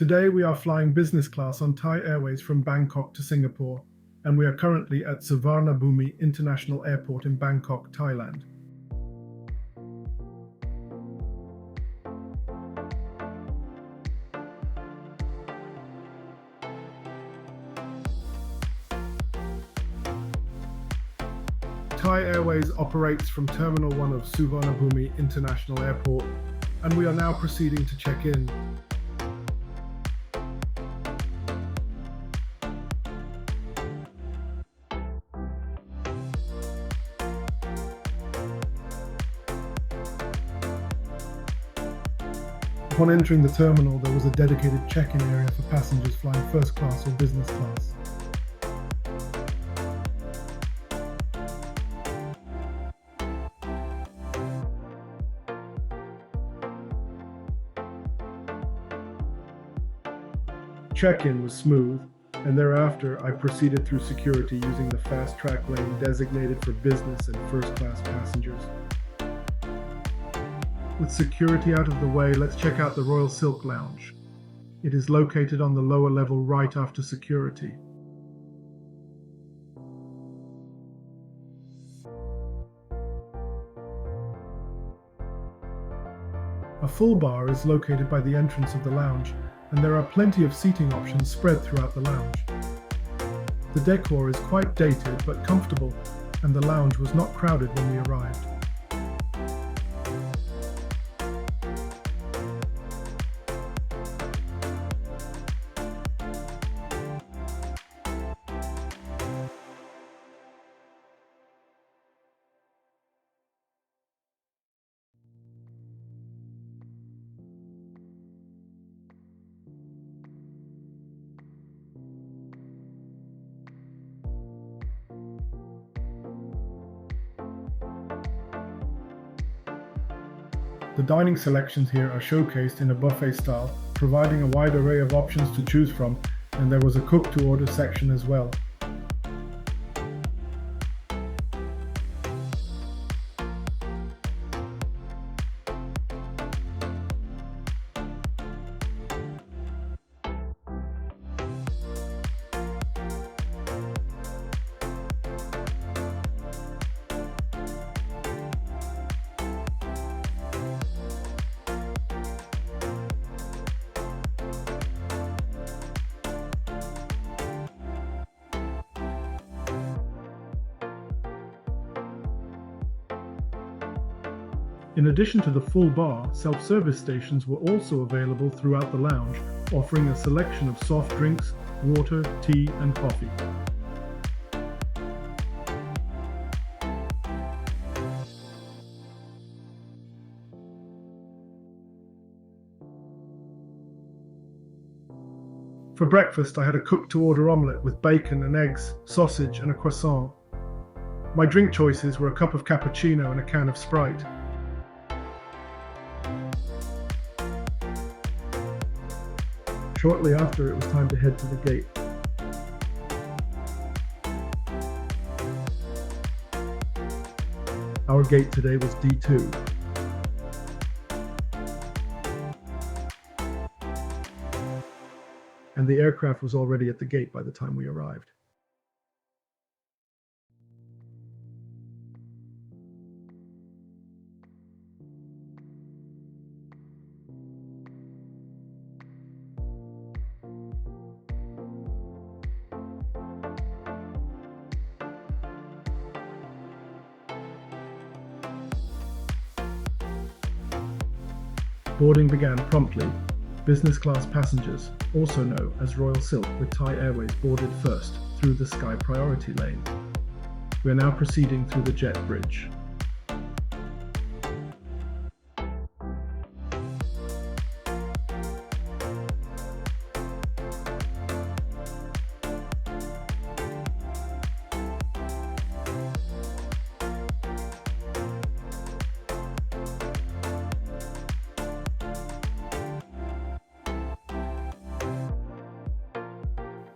Today we are flying business class on Thai Airways from Bangkok to Singapore, and we are currently at Suvarnabhumi International Airport in Bangkok, Thailand. Thai Airways operates from Terminal 1 of Suvarnabhumi International Airport, and we are now proceeding to check in. Upon entering the terminal, there was a dedicated check-in area for passengers flying first class or business class. Check-in was smooth, and thereafter I proceeded through security using the fast-track lane designated for business and first-class passengers. With security out of the way, let's check out the Royal Silk Lounge. It is located on the lower level right after security. A full bar is located by the entrance of the lounge, and there are plenty of seating options spread throughout the lounge. The decor is quite dated but comfortable, and the lounge was not crowded when we arrived. The dining selections here are showcased in a buffet style, providing a wide array of options to choose from, and there was a cook-to-order section as well. In addition to the full bar, self-service stations were also available throughout the lounge, offering a selection of soft drinks, water, tea, and coffee. For breakfast, I had a cooked-to-order omelette with bacon and eggs, sausage, and a croissant. My drink choices were a cup of cappuccino and a can of Sprite. Shortly after, it was time to head to the gate. Our gate today was D2. And the aircraft was already at the gate by the time we arrived. Boarding began promptly. Business class passengers, also known as Royal Silk with Thai Airways, boarded first through the Sky Priority lane. We are now proceeding through the jet bridge.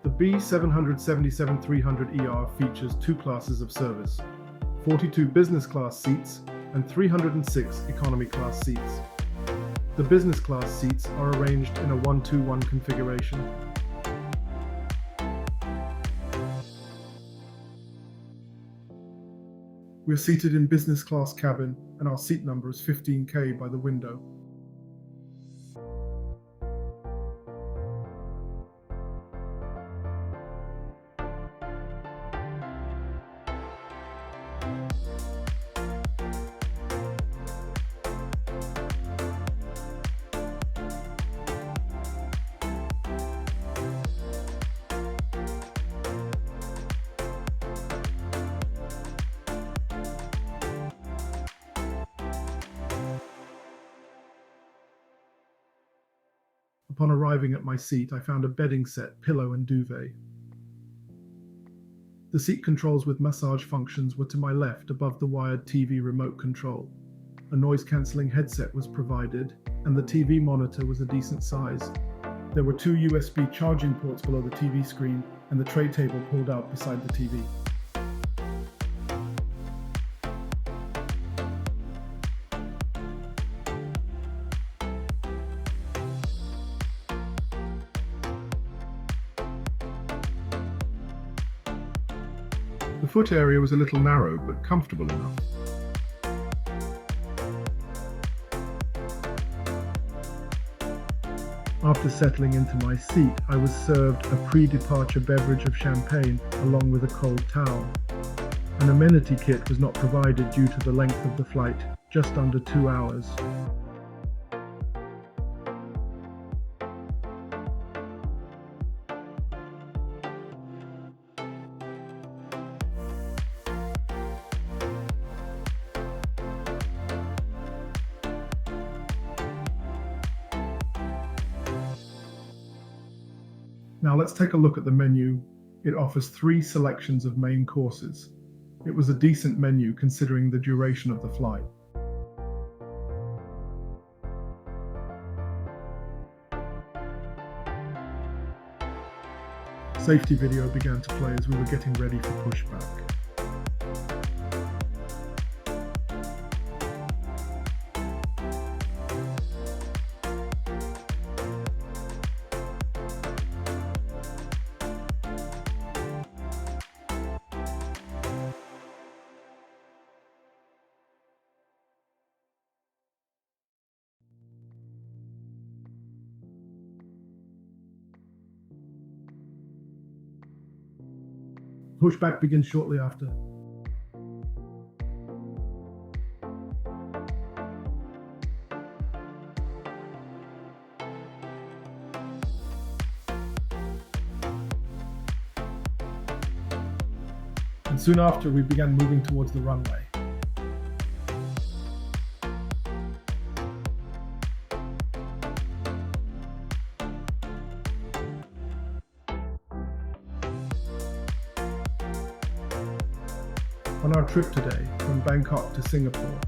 The B777-300ER features two classes of service, 42 business class seats and 306 economy class seats. The business class seats are arranged in a 1-2-1 configuration. We're seated in business class cabin and our seat number is 15K by the window. Upon arriving at my seat, I found a bedding set, pillow and duvet. The seat controls with massage functions were to my left above the wired TV remote control. A noise-cancelling headset was provided, and the TV monitor was a decent size. There were 2 USB charging ports below the TV screen, and the tray table pulled out beside the TV. The foot area was a little narrow, but comfortable enough. After settling into my seat, I was served a pre-departure beverage of champagne along with a cold towel. An amenity kit was not provided due to the length of the flight, just under 2 hours. Now let's take a look at the menu. It offers 3 selections of main courses. It was a decent menu considering the duration of the flight. Safety video began to play as we were getting ready for pushback. Pushback begins shortly after. And soon after, we began moving towards the runway. On our trip today, from Bangkok to Singapore,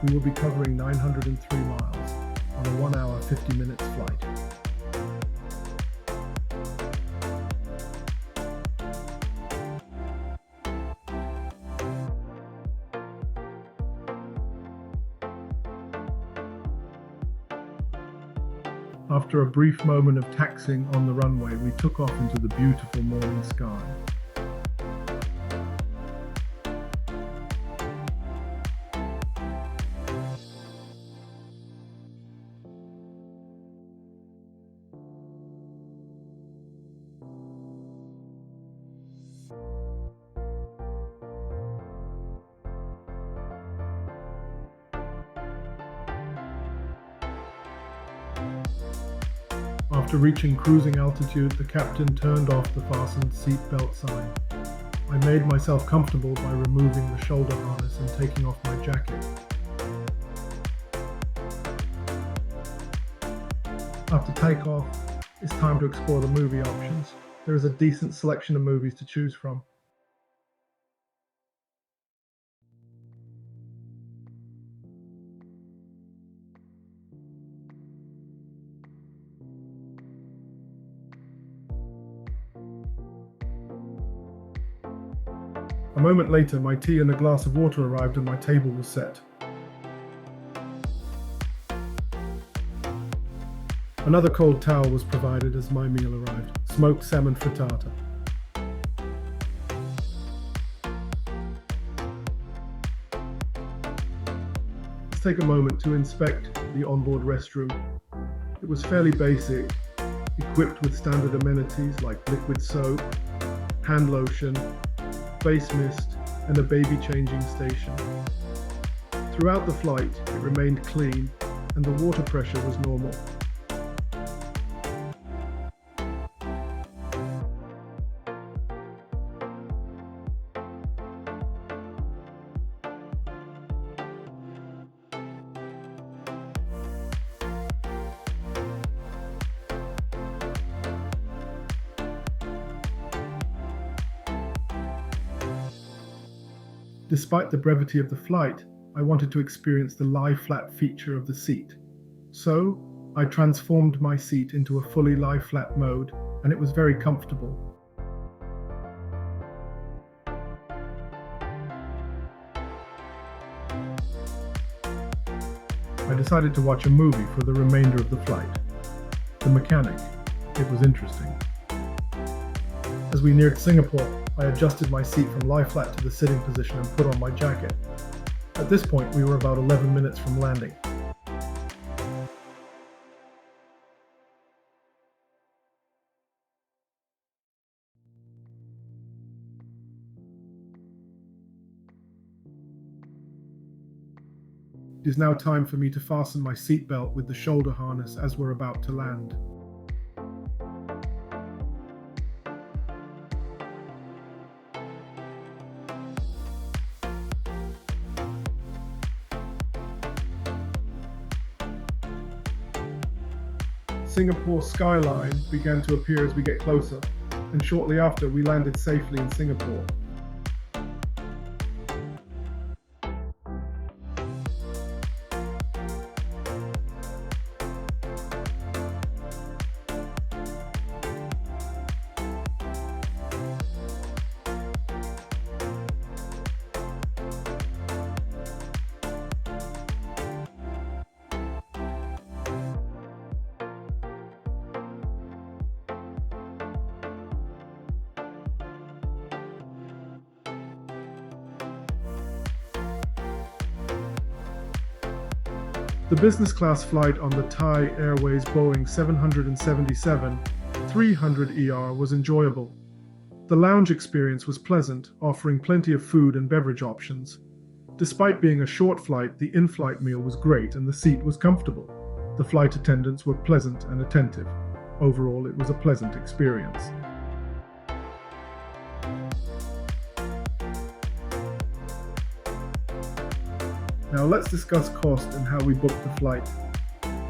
we will be covering 903 miles on a 1 hour 50 minutes flight. After a brief moment of taxiing on the runway, we took off into the beautiful morning sky. After reaching cruising altitude, the captain turned off the fastened seatbelt sign. I made myself comfortable by removing the shoulder harness and taking off my jacket. After takeoff, it's time to explore the movie options. There is a decent selection of movies to choose from. A moment later, my tea and a glass of water arrived and my table was set. Another cold towel was provided as my meal arrived, smoked salmon frittata. Let's take a moment to inspect the onboard restroom. It was fairly basic, equipped with standard amenities like liquid soap, hand lotion, face mist, and a baby changing station. Throughout the flight, it remained clean and the water pressure was normal. Despite the brevity of the flight, I wanted to experience the lie-flat feature of the seat. So, I transformed my seat into a fully lie-flat mode, and it was very comfortable. I decided to watch a movie for the remainder of the flight. The Mechanic. It was interesting. As we neared Singapore, I adjusted my seat from lie flat to the sitting position and put on my jacket. At this point, we were about 11 minutes from landing. It is now time for me to fasten my seatbelt with the shoulder harness as we're about to land. Singapore skyline began to appear as we get closer, and shortly after we landed safely in Singapore. The business class flight on the Thai Airways Boeing 777-300ER was enjoyable. The lounge experience was pleasant, offering plenty of food and beverage options. Despite being a short flight, the in-flight meal was great and the seat was comfortable. The flight attendants were pleasant and attentive. Overall, it was a pleasant experience. Now let's discuss cost and how we booked the flight.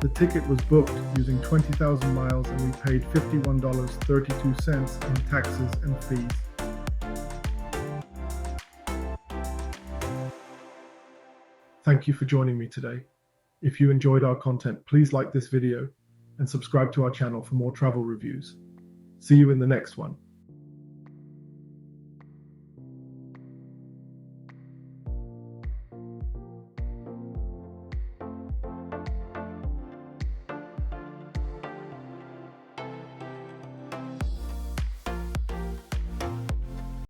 The ticket was booked using 20,000 miles and we paid $51.32 in taxes and fees. Thank you for joining me today. If you enjoyed our content, please like this video and subscribe to our channel for more travel reviews. See you in the next one.